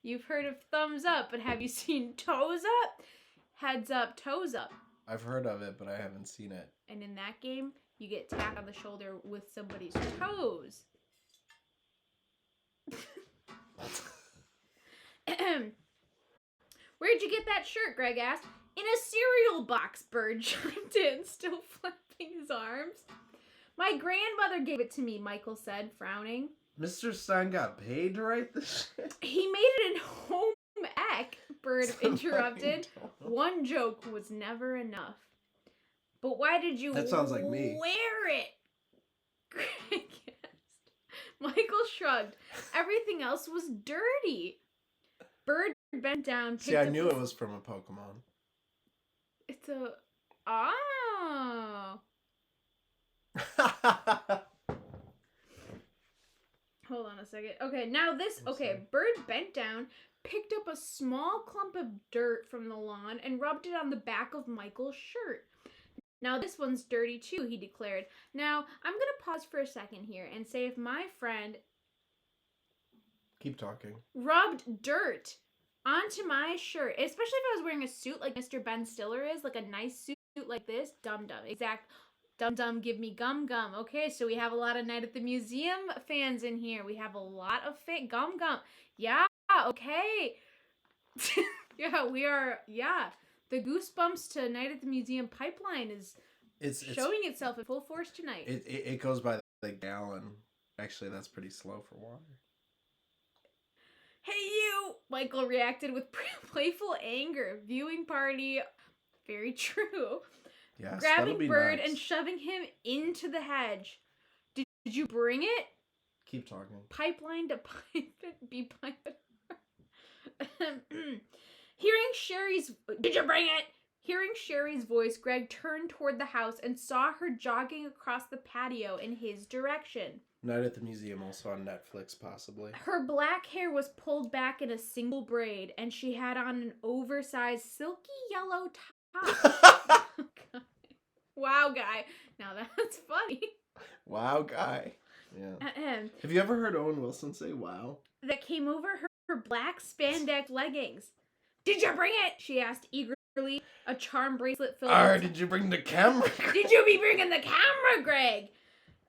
You've heard of thumbs up, but have you seen toes up? Heads up, toes up. I've heard of it, but I haven't seen it. And in that game, you get tapped on the shoulder with somebody's toes. Where'd you get that shirt? Greg asked. In a cereal box, Bird chimed in, still flapping his arms. My grandmother gave it to me, Michael said, frowning. Mr. Stein got paid to write this shit? He made it in home ec, Bird interrupted. One joke was never enough. But why did you That sounds like me. wear it? Greg asked. Michael shrugged. Everything else was dirty. Bird bent down. See, I knew it was from a Pokemon. It's a... Oh. Hold on a second. Okay, now this... Okay, Bird bent down, picked up a small clump of dirt from the lawn, and rubbed it on the back of Michael's shirt. Now this one's dirty too, he declared. Now, I'm going to pause for a second here and say if my friend... Keep talking. Rubbed dirt onto my shirt, especially if I was wearing a suit like Mr. Ben Stiller is, like a nice suit like this. Dum-dum. Exact. Dum-dum, give me gum-gum. Okay, so we have a lot of Night at the Museum fans in here. We have a lot of gum-gum. Yeah, okay. Yeah, we are, yeah. The Goosebumps to Night at the Museum pipeline is showing itself in full force tonight. It goes by the gallon. Actually, that's pretty slow for water. Hey, you! Michael reacted with playful anger. Viewing party. Very true. Yes, grabbing Bird and shoving him into the hedge. Did you bring it? Keep talking. Pipeline to pipe it. Be piped. Hearing Sherry's... Did you bring it? Hearing Sherry's voice, Greg turned toward the house and saw her jogging across the patio in his direction. Night at the Museum, also on Netflix, possibly. Her black hair was pulled back in a single braid, and she had on an oversized silky yellow top. Oh, wow, guy. Now that's funny. Wow, guy. Yeah. Have you ever heard Owen Wilson say wow? That came over her black spandex leggings. Did you bring it? She asked eagerly. A charm bracelet filled did you bring the camera? Did you be bringing the camera, Greg?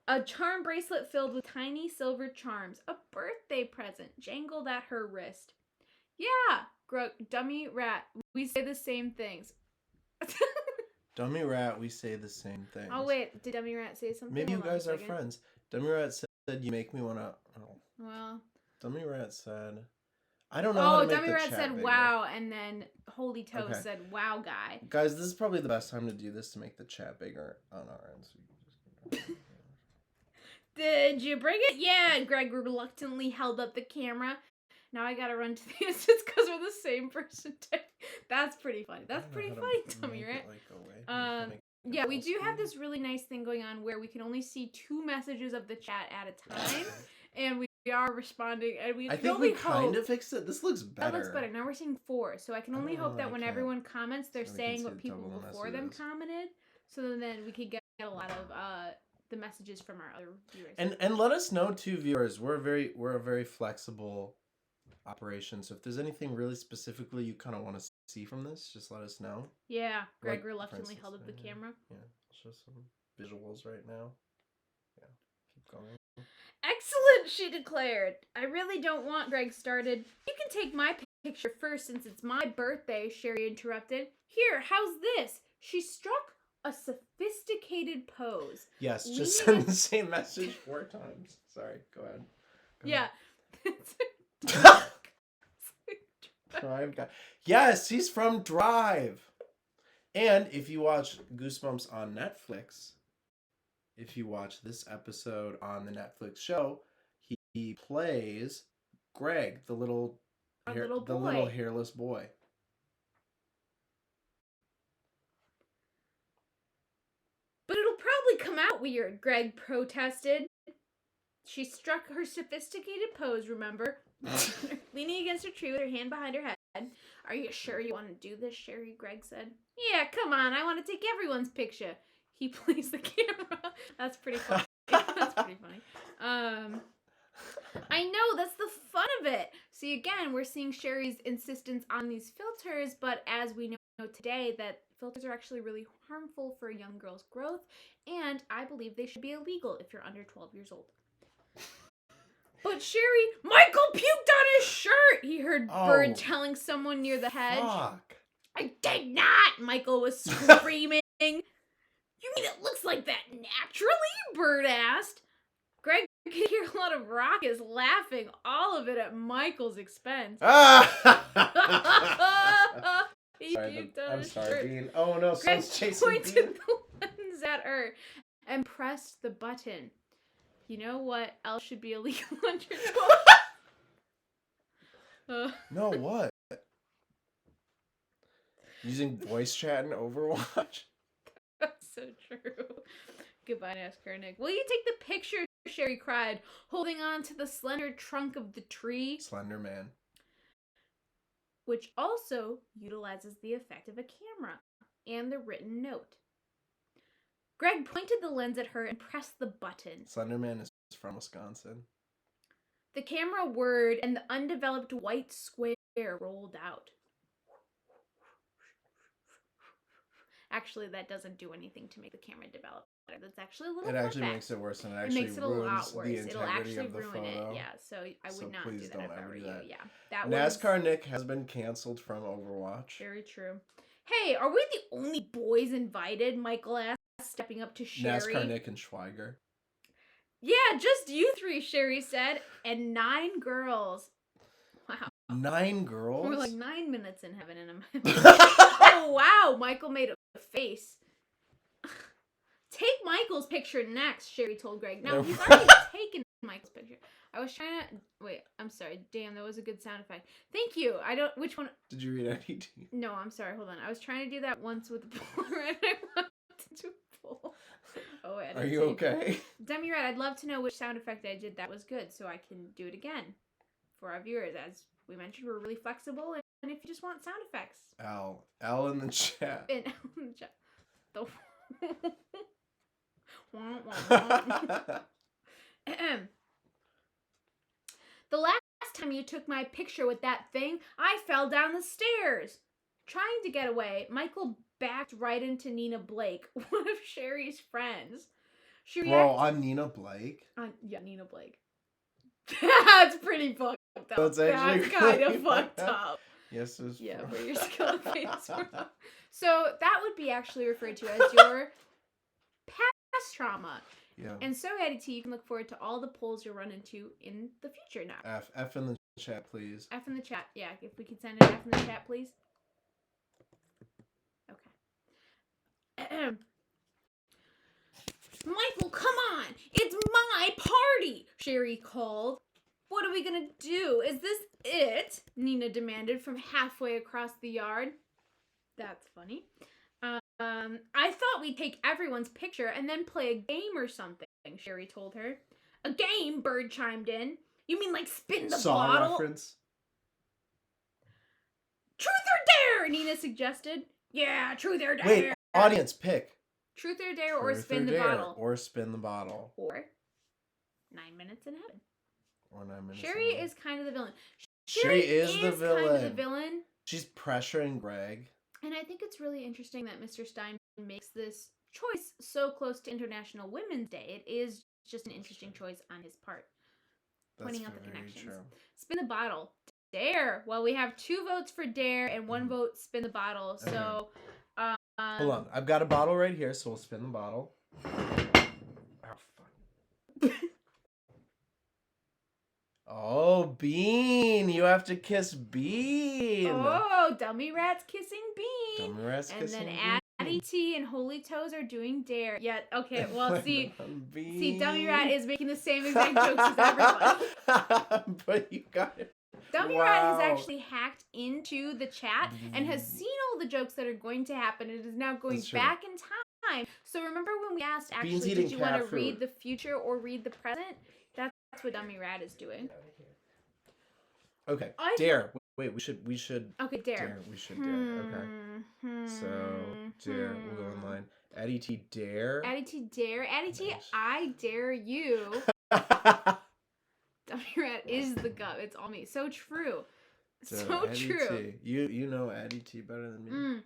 A charm bracelet filled with tiny silver charms. A birthday present jangled at her wrist. Yeah, dummy rat. We say the same things. Dummy rat, we say the same things. Oh, wait. Did Dummy Rat say something? Maybe you guys are friends. Dummy Rat said, you make me want to... Oh. Well... Dummy Rat said... I don't know how to make Dummy the Rat chat said bigger. Wow, and then Holy Toast said wow, guy. Guys, this is probably the best time to do this to make the chat bigger on our end. So you can just... Did you bring it? Yeah, and Greg reluctantly held up the camera. Now I gotta run to the It's because we're the same person. That's pretty funny. That's pretty funny, Dummy Rat. Yeah, we do have this really nice thing going on where we can only see 2 messages of the chat at a time. And we are responding, and we can only hope... kind of fixed it. This looks better. That looks better. Now we're seeing 4, so I can only hope that when everyone comments, they're saying what people before them commented, so then we can get a lot of the messages from our other viewers. And let us know too, viewers. We're a very flexible operation, so if there's anything really specifically you kind of want to see from this, just let us know. Yeah, Greg reluctantly held up the camera. Yeah, I'll show some visuals right now. Yeah, keep going. Excellent, she declared. I really don't want Greg started. You can take my picture first since it's my birthday, Sherry interrupted. Here, how's this? She struck a sophisticated pose. Yes, just send the same message 4 times. Sorry, go ahead. Yeah. Drive guy. Yes, he's from Drive. And if you watch Goosebumps on Netflix, if you watch this episode on the Netflix show, he plays Greg, the little hairless boy. But it'll probably come out weird, Greg protested. She struck her sophisticated pose, remember? Leaning against a tree with her hand behind her head. Are you sure you want to do this, Sherry? Greg said. Yeah, come on. I want to take everyone's picture. He plays the camera. That's pretty funny. That's pretty funny. I know, that's the fun of it. See, again, we're seeing Sherry's insistence on these filters, but as we know today, that filters are actually really harmful for a young girl's growth, and I believe they should be illegal if you're under 12 years old. But Sherry, Michael puked on his shirt, he heard Bird telling someone near the hedge. Fuck. I did not, Michael was screaming. You mean it looks like that naturally? Bird asked. Greg could hear a lot of raucous laughing, all of it at Michael's expense. He puked on his shirt. Bean. Oh no, Greg someone's chasing Bean. pointed the lens at her and pressed the button. You know what else should be illegal under 12? No, what? Using voice chat in Overwatch? That's so true. Goodbye, NASCAR Nick. Will you take the picture? Sherry cried, holding on to the slender trunk of the tree. Slender Man. Which also utilizes the effect of a camera and the written note. Greg pointed the lens at her and pressed the button. Slenderman is from Wisconsin. The camera whirred and the undeveloped white square rolled out. Actually, that doesn't do anything to make the camera develop better. That's actually a little It actually makes it worse, and it makes it a lot worse. The It'll actually of the ruin photo. it. Yeah, so I would not do that if I were you. Yeah, that NASCAR Nick has been canceled from Overwatch. Very true. Hey, are we the only boys invited? Michael asked, stepping up to Sherry. NASCAR Nick and Schweiger. Yeah, just you three, Sherry said, and 9 girls. Wow. 9 girls? We're like 9 minutes in heaven, and oh wow! Michael made a face. Take Michael's picture next, Sherry told Greg. No, he's already taken Michael's picture. I was trying to wait. I'm sorry. Damn, that was a good sound effect. Thank you. I don't. Which one? Did you read any? No, I'm sorry. Hold on. I was trying to do that once with the Polaroid. I wanted to pull. Oh, wait. Are you okay? Demi, you're right. I'd love to know which sound effect I did that was good, so I can do it again for our viewers. As we mentioned, we're really flexible, and if you just want sound effects, Al in the chat. The The last time you took my picture with that thing, I fell down the stairs. Trying to get away, Michael backed right into Nina Blake, one of Sherry's friends. I'm Nina Blake? Yeah, Nina Blake. That's pretty fucked up. That's actually kind of fucked up. Yes, it's but your skill face. So that would be actually referred to as your past trauma. Yeah. And so, Eddie T, you can look forward to all the polls you'll run into in the future now. F in the chat, please. F in the chat. Yeah, if we could send an F in the chat, please. Okay. Michael, come on! It's my party! Sherry called. What are we gonna do? Is this it? Nina demanded from halfway across the yard. That's funny. I thought we'd take everyone's picture and then play a game or something, Sherry told her. A game, Bird chimed in. You mean like spin the bottle? Reference? Truth or dare, Nina suggested. Yeah, truth or dare. Wait, audience, pick. Truth or dare or spin the bottle. Or spin the bottle. Or 9 minutes in heaven. Or 9 minutes Sherry is kind of the villain. Sherry is the villain. Kind of the villain. She's pressuring Greg. And I think it's really interesting that Mr. Stein makes this choice so close to International Women's Day. It is just an interesting choice on his part. Pointing out the connections. True. Spin the bottle. Dare. Well, we have 2 votes for dare and 1 vote spin the bottle. So, hold on. I've got a bottle right here, so we'll spin the bottle. Oh, fuck. Oh, Bean. You have to kiss Bean. Oh, Dummy Rat's kissing Bean. Dummy Rat's kissing Bean. And then Addie T and Holy Toes are doing Dare. Yeah, okay, well, see, Dummy Rat is making the same exact jokes as everyone. But you got it. Dummy Rat has actually hacked into the chat and has seen all the jokes that are going to happen and is now going back in time. So remember when we asked, actually, did you want to read the future or read the present? That's what Dummy Rat is doing. Okay, Dare. Wait, we should. Okay, Dare. We should Dare. Okay. So Dare. We'll go online. Addie T Dare. Addie T Dare. Addie T, I dare you. Dummy Rat is the gut. It's all me. So true. So true. T. You know Addie T better than me.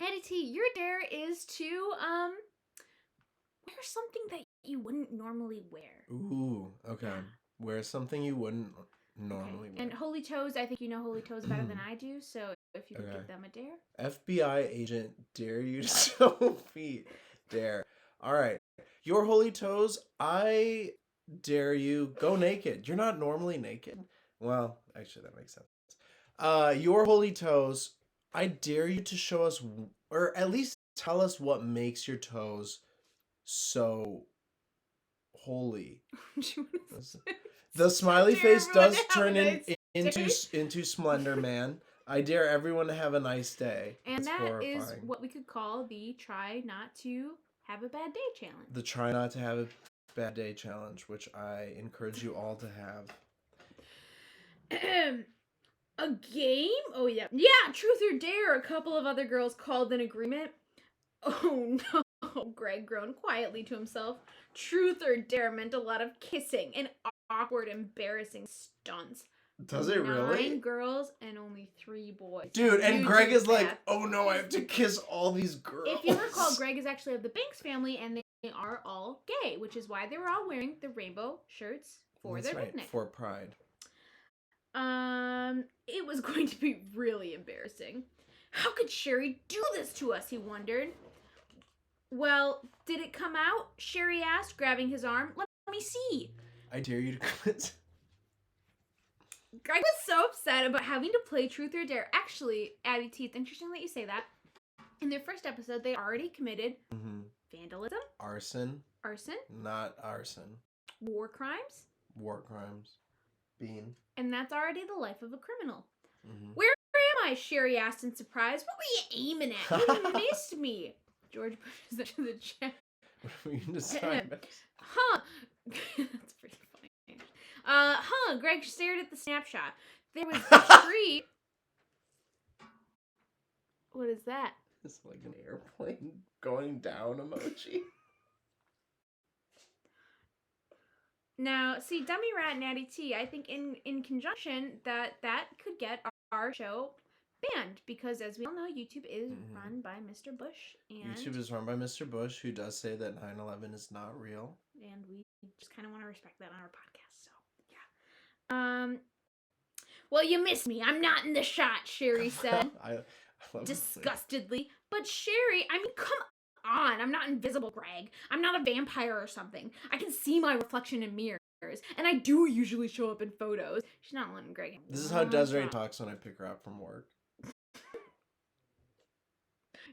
Addie T, your dare is to wear something that you wouldn't normally wear. Ooh, okay. Yeah. Wear something you wouldn't normally wear. And Holy Toes, I think you know Holy Toes better than I do, so if you could give them a dare. FBI agent dare you to show feet. Dare. All right. Your Holy Toes, I dare you go naked. You're not normally naked. Well, actually that makes sense. Your Holy Toes, I dare you to show us, or at least tell us what makes your toes so holy. The smiley face does turn into Slender Man. I dare everyone to have a nice day. And that's horrifying. Is what we could call the try not to have a bad day challenge. The try not to have a bad day challenge, which I encourage you all to have. A game? Oh, yeah. Yeah, truth or dare. A couple of other girls called an agreement. Oh, no. Greg groaned quietly to himself. Truth or dare meant a lot of kissing and awkward, embarrassing stunts. Does it really? 9 girls and only 3 boys. Dude, and Greg is like, oh no, I have to kiss all these girls. If you recall, Greg is actually of the Banks family, and they are all gay, which is why they were all wearing the rainbow shirts for their picnic. For Pride. It was going to be really embarrassing. How could Sherry do this to us, he wondered. Well, did it come out? Sherry asked, grabbing his arm. Let me see. I dare you to quit. Greg was so upset about having to play Truth or Dare. Actually, Addie T, it's interesting that you say that. In their first episode, they already committed vandalism. Arson. Not arson. War crimes. Bean. And that's already the life of a criminal. Where am I? Sherry asked in surprise. What were you aiming at? You missed me. George pushes into the chat. What were you deciding? Huh. That's pretty funny. Greg stared at the snapshot. There was a tree. What is that? It's like an airplane going down emoji. Now, see, Dummy Rat and Addie T, I think in conjunction that could get our show banned because, as we all know, YouTube is run by Mr. Bush. And YouTube is run by Mr. Bush, who does say that 9/11 is not real. And we just kind of want to respect that on our podcast, so yeah. Well, you missed me. I'm not in the shot, Sherry said. I disgustedly. But Sherry, I mean, come on. I'm not invisible, Greg. I'm not a vampire or something. I can see my reflection in mirrors. And I do usually show up in photos. She's not letting Greg. This is how Desiree talks when I pick her up from work.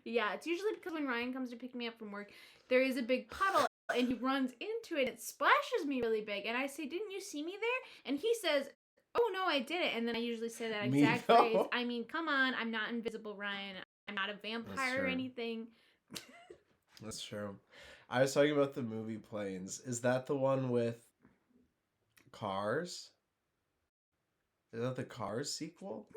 Yeah, it's usually because when Ryan comes to pick me up from work, there is a big puddle and he runs into it. It splashes me really big. And I say, didn't you see me there? And he says, oh, no, I didn't. And then I usually say that exact phrase. I mean, come on. I'm not invisible, Ryan. I'm not a vampire or anything. That's true. I was talking about the movie Planes. Is that the one with Cars? Is that the Cars sequel?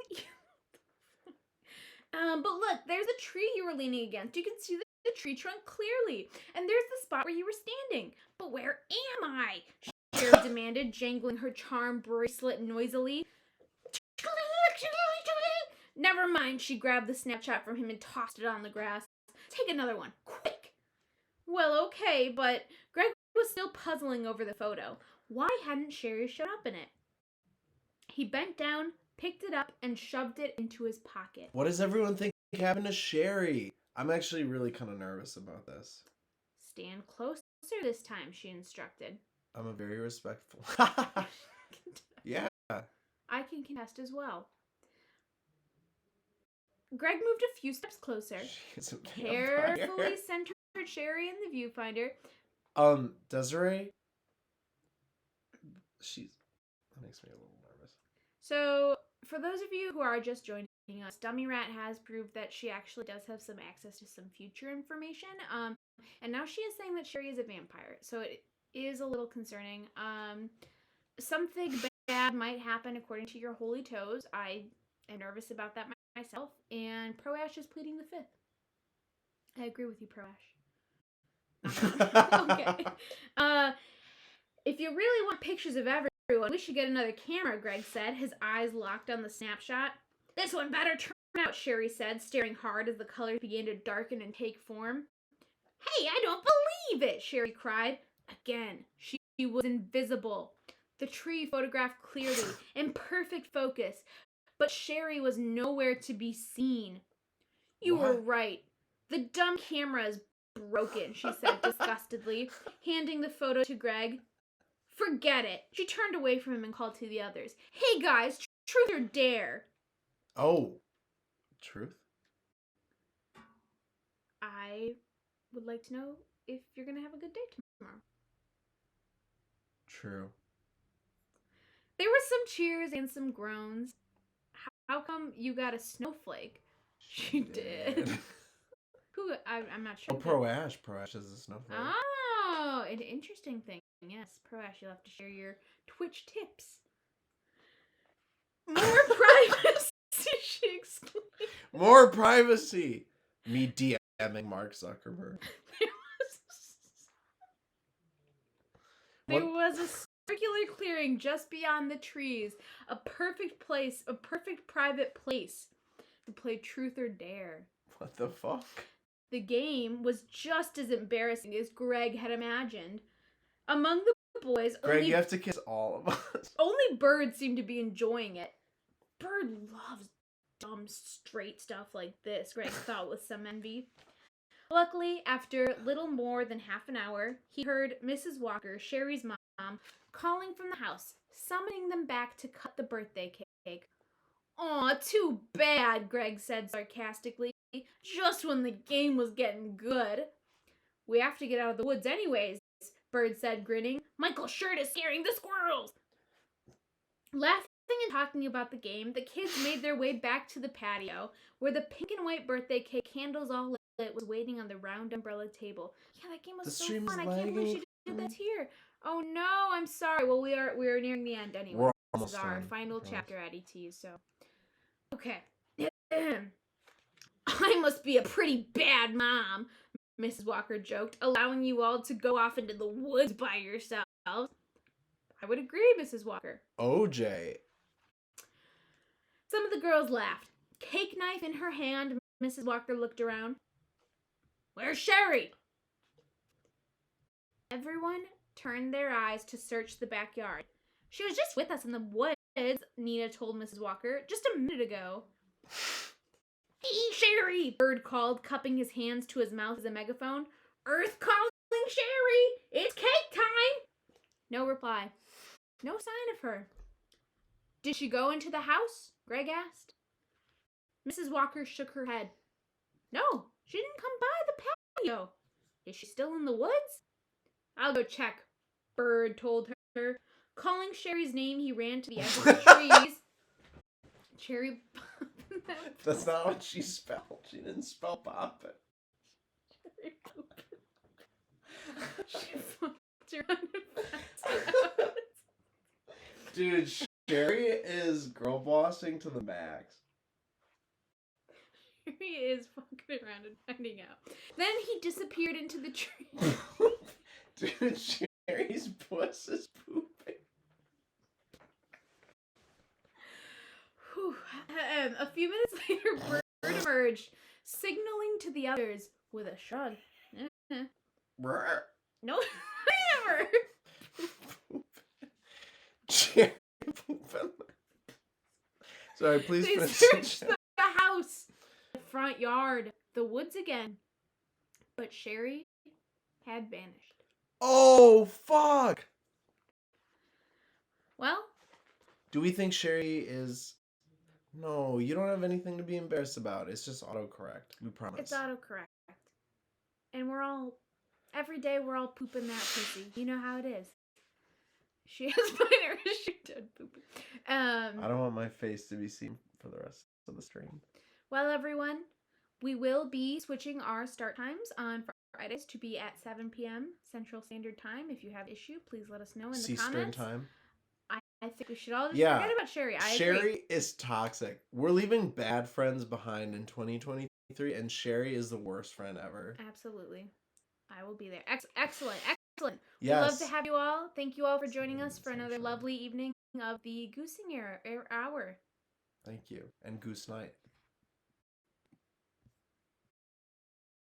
But look, there's a tree you were leaning against. You can see the tree trunk clearly. And there's the spot where you were standing. But where am I? Cher demanded, jangling her charm bracelet noisily. Never mind, she grabbed the snapshot from him and tossed it on the grass. Take another one, quick. Well, okay, but Greg was still puzzling over the photo. Why hadn't Sherry shown up in it? He bent down, picked it up, and shoved it into his pocket. What does everyone think happened to Sherry? I'm actually really kind of nervous about this. Stand closer this time, she instructed. I'm a very respectful. Yeah. I can contest as well. Greg moved a few steps closer. She's a carefully centered Sherry in the viewfinder. Desiree? That makes me a little nervous. So, for those of you who are just joining us, Dummy Rat has proved that she actually does have some access to some future information. And now she is saying that Sherry is a vampire. So it is a little concerning. Something bad might happen according to your holy toes. I am nervous about that myself. And Pro Ash is pleading the fifth. I agree with you, Pro Ash. Okay. If you really want pictures of everyone, we should get another camera, Greg said, his eyes locked on the snapshot. This one better turn out, Sherry said, staring hard as the colors began to darken and take form. Hey, I don't believe it, Sherry cried. Again, she was invisible. The tree photographed clearly, in perfect focus, but Sherry was nowhere to be seen. You were right. The dumb camera is broken, she said disgustedly, handing the photo to Greg. Forget it. She turned away from him and called to the others. Hey guys, truth or dare? Oh, truth? I would like to know if you're going to have a good day tomorrow. True. There were some cheers and some groans. How come you got a snowflake? She did. Who? I'm not sure. Oh, Pro Ash. Pro Ash is a snowflake. Oh, an interesting thing. Yes, Pro Ash, you'll have to share your Twitch tips. More privacy, she exclaimed. More privacy. Me DMing Mark Zuckerberg. There was a circular clearing just beyond the trees. A perfect place, a perfect private place to play truth or dare. What the fuck? The game was just as embarrassing as Greg had imagined. Among the boys, Greg, you have to kiss all of us. Only Bird seemed to be enjoying it. Bird loves dumb, straight stuff like this, Greg thought with some envy. Luckily, after little more than half an hour, he heard Mrs. Walker, Sherry's mom, calling from the house, summoning them back to cut the birthday cake. Aw, too bad, Greg said sarcastically, just when the game was getting good. We have to get out of the woods anyways, Bird said, grinning. Michael's shirt is scaring the squirrels. Laughing and talking about the game, the kids made their way back to the patio, where the pink and white birthday cake, candles all lit, was waiting on the round umbrella table. Yeah, that game was so fun. I can't believe she did that here. Oh no, I'm sorry. Well, we are nearing the end anyway. This is our final chapter at ET, so. Okay. I must be a pretty bad mom, Mrs. Walker joked, allowing you all to go off into the woods by yourselves. I would agree, Mrs. Walker. OJ. Some of the girls laughed. Cake knife in her hand, Mrs. Walker looked around. Where's Sherry? Everyone turned their eyes to search the backyard. She was just with us in the woods, Nina told Mrs. Walker, just a minute ago. Hey, Sherry, Bird called, cupping his hands to his mouth as a megaphone. Earth calling Sherry! It's cake time! No reply. No sign of her. Did she go into the house? Greg asked. Mrs. Walker shook her head. No, she didn't come by the patio. Is she still in the woods? I'll go check, Bird told her. Calling Sherry's name, he ran to the edge of the trees. Cherry Poppin'. That's not what she spelled. She didn't spell Poppin'. Cherry Poppin'. She fucked around and Dude, Sherry is girl bossing to the max. He is fucking around and finding out. Then he disappeared into the tree. Dude, Sherry's puss is pooping. A few minutes later, Bird emerged, signaling to the others with a shrug. No, never. Sherry pooping. Sorry, please They finish. searched the house, the front yard, the woods again. But Sherry had vanished. Oh, fuck. Well, Do we think Sherry is... No, you don't have anything to be embarrassed about. It's just autocorrect. We promise. It's autocorrect. And every day we're all pooping that pussy. You know how it is. She has minor issue done pooping. I don't want my face to be seen for the rest of the stream. Well, everyone, we will be switching our start times on Fridays to be at 7 p.m. Central Standard Time. If you have issue, please let us know in the comments. Time. I think we should all just forget about Sherry. Sherry is toxic. We're leaving bad friends behind in 2023, and Sherry is the worst friend ever. Absolutely. I will be there. Excellent. Yes. We'd love to have you all. Thank you all for joining us for another lovely evening of the Goosing Hour. Thank you. And Goose Night.